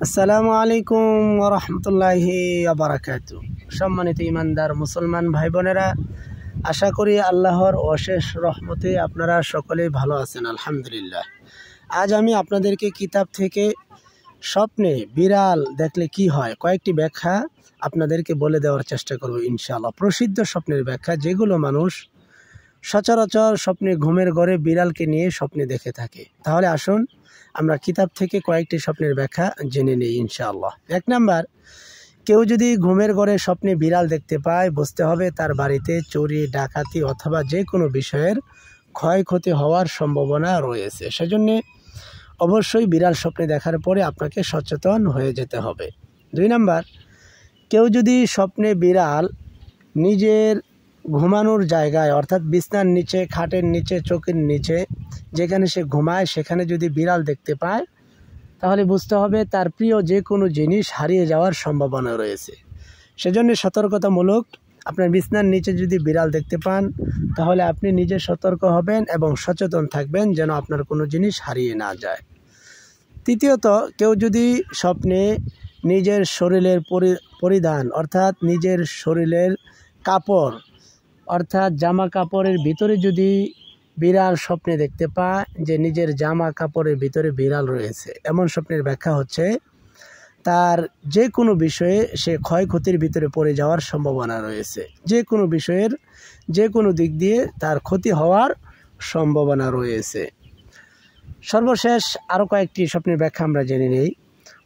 আসসালামু আলাইকুম ওয়া রাহমাতুল্লাহি ওয়া বারাকাতুহু। সম্মানিত ইমানদার মুসলমান ভাই বোনেরা, আশা করি আল্লাহর অশেষ রহমতে আপনারা সকলেই ভালো আছেন আলহামদুলিল্লাহ। আজ আমি আপনাদেরকে কিতাব থেকে স্বপ্নে বিড়াল দেখলে কি হয় কয়েকটি ব্যাখ্যা আপনাদেরকে বলে দেওয়ার চেষ্টা করব ইনশাআল্লাহ। প্রসিদ্ধ স্বপ্নের ব্যাখ্যা, যেগুলো মানুষ সচরাচর স্বপ্নে ঘুমের ঘরে বিড়ালকে নিয়ে স্বপ্নে দেখে থাকে। তাহলে আসুন আমরা কিতাব থেকে কয়েকটি স্বপ্নের ব্যাখ্যা জেনে নিই ইনশাআল্লাহ। 1 নাম্বার, কেউ যদি ঘুমের ঘরে স্বপ্নে বিড়াল দেখতে পায়, বুঝতে হবে তার বাড়িতে চুরি, ডাকাতি অথবা যে কোনো বিষয়ের ক্ষয়ক্ষতি হওয়ার সম্ভাবনা রয়েছে। সেজন্য অবশ্যই বিড়াল স্বপ্নে দেখার পরে আপনাকে সচেতন হয়ে যেতে হবে। 2 নাম্বার, কেউ যদি স্বপ্নে বিড়াল নিজের ঘুমানোর জায়গায় অর্থাৎ বিছনার নিচে, খাটের নিচে, চৌকির নিচে যেখানে সে ঘুমায় সেখানে যদি বিড়াল দেখতে পায়, তাহলে বুঝতে হবে তার প্রিয় যে কোনো জিনিস হারিয়ে যাওয়ার সম্ভাবনা রয়েছে। সেজন্য সতর্কতামূলক আপনার বিছনার নিচে যদি বিড়াল দেখতে পান, তাহলে আপনি নিজে সতর্ক হবেন এবং সচেতন থাকবেন যেন আপনার কোনো জিনিস হারিয়ে না যায়। তৃতীয়ত, কেউ যদি স্বপ্নে নিজের শরীরের পরিধান অর্থাৎ নিজের শরীরের কাপড় অর্থাৎ জামা কাপড়ের ভিতরে যদি বিড়াল স্বপ্নে দেখতে পায় যে নিজের জামা কাপড়ের ভিতরে বিড়াল রয়েছে, এমন স্বপ্নের ব্যাখ্যা হচ্ছে তার যে কোনো বিষয়ে সে ক্ষয়ক্ষতির ভিতরে পড়ে যাওয়ার সম্ভাবনা রয়েছে। যে কোনো বিষয়ের যে কোনো দিক দিয়ে তার ক্ষতি হওয়ার সম্ভাবনা রয়েছে। সর্বশেষ আরও কয়েকটি স্বপ্নের ব্যাখ্যা আমরা জেনে নিই।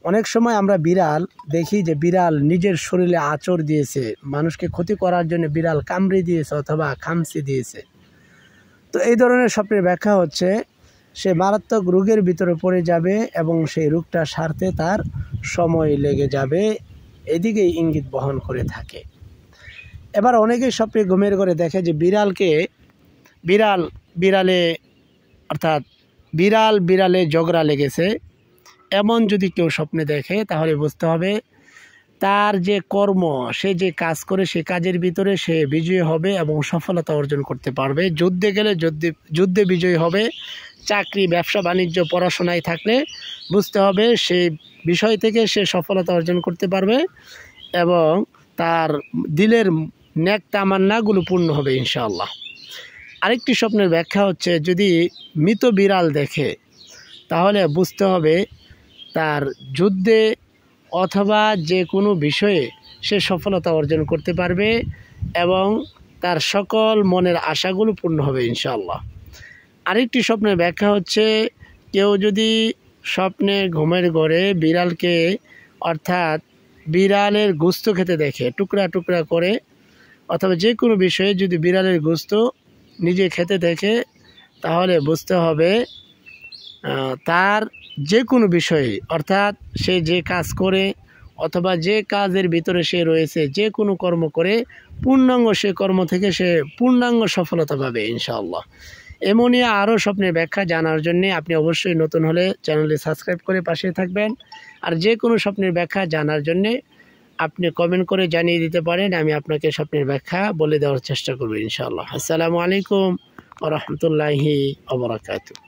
অনেক সময় আমরা বিড়াল দেখি যে বিড়াল নিজের শরীরে আঁচড় দিয়েছে, মানুষকে ক্ষতি করার জন্য বিড়াল কামড়ে দিয়েছে অথবা খামচি দিয়েছে। তো এই ধরনের স্বপ্নের ব্যাখ্যা হচ্ছে সে মারাত্মক রোগের ভিতরে পড়ে যাবে এবং সেই রোগটা সারতে তার সময় লেগে যাবে, এদিকেই ইঙ্গিত বহন করে থাকে। এবার অনেকেই স্বপ্নে ঘুমের ঘরে দেখে যে বিড়ালে ঝগড়া লেগেছে। এমন যদি কেউ স্বপ্নে দেখে, তাহলে বুঝতে হবে তার যে কর্ম, সে যে কাজ করে সে কাজের ভিতরে সে বিজয়ী হবে এবং সফলতা অর্জন করতে পারবে। যুদ্ধে গেলে যুদ্ধে বিজয়ী হবে। চাকরি, ব্যবসা বাণিজ্য, পড়াশোনায় থাকলে বুঝতে হবে সেই বিষয় থেকে সে সফলতা অর্জন করতে পারবে এবং তার দিলের নেক তামান্নাগুলো পূর্ণ হবে ইনশাআল্লাহ। আরেকটি স্বপ্নের ব্যাখ্যা হচ্ছে যদি মৃত বিড়াল দেখে, তাহলে বুঝতে হবে তার যুদ্ধে অথবা যে কোনো বিষয়ে সে সফলতা অর্জন করতে পারবে এবং তার সকল মনের আশাগুলো পূর্ণ হবে ইনশাআল্লাহ। আরেকটি স্বপ্নের ব্যাখ্যা হচ্ছে কেউ যদি স্বপ্নে ঘুমের ঘরে বিড়ালকে অর্থাৎ বিড়ালের গোশত খেতে দেখে, টুকরা টুকরা করে, অথবা যে কোনো বিষয়ে যদি বিড়ালের গোশত নিজে খেতে দেখে, তাহলে বুঝতে হবে তার যে কোনো বিষয়ে অর্থাৎ সে যে কাজ করে অথবা যে কাজের ভিতরে সে রয়েছে, যে কোনো কর্ম করে পূর্ণাঙ্গ সে কর্ম থেকে সে পূর্ণাঙ্গ সফলতা পাবে ইনশাআল্লাহ। এমনই আরও স্বপ্নের ব্যাখ্যা জানার জন্য আপনি অবশ্যই নতুন হলে চ্যানেলটি সাবস্ক্রাইব করে পাশে থাকবেন। আর যে কোনো স্বপ্নের ব্যাখ্যা জানার জন্যে আপনি কমেন্ট করে জানিয়ে দিতে পারেন, আমি আপনাকে স্বপ্নের ব্যাখ্যা বলে দেওয়ার চেষ্টা করব ইনশাআল্লাহ। আসসালামু আলাইকুম ওয়া রাহমাতুল্লাহি ওয়া বারাকাতুহু।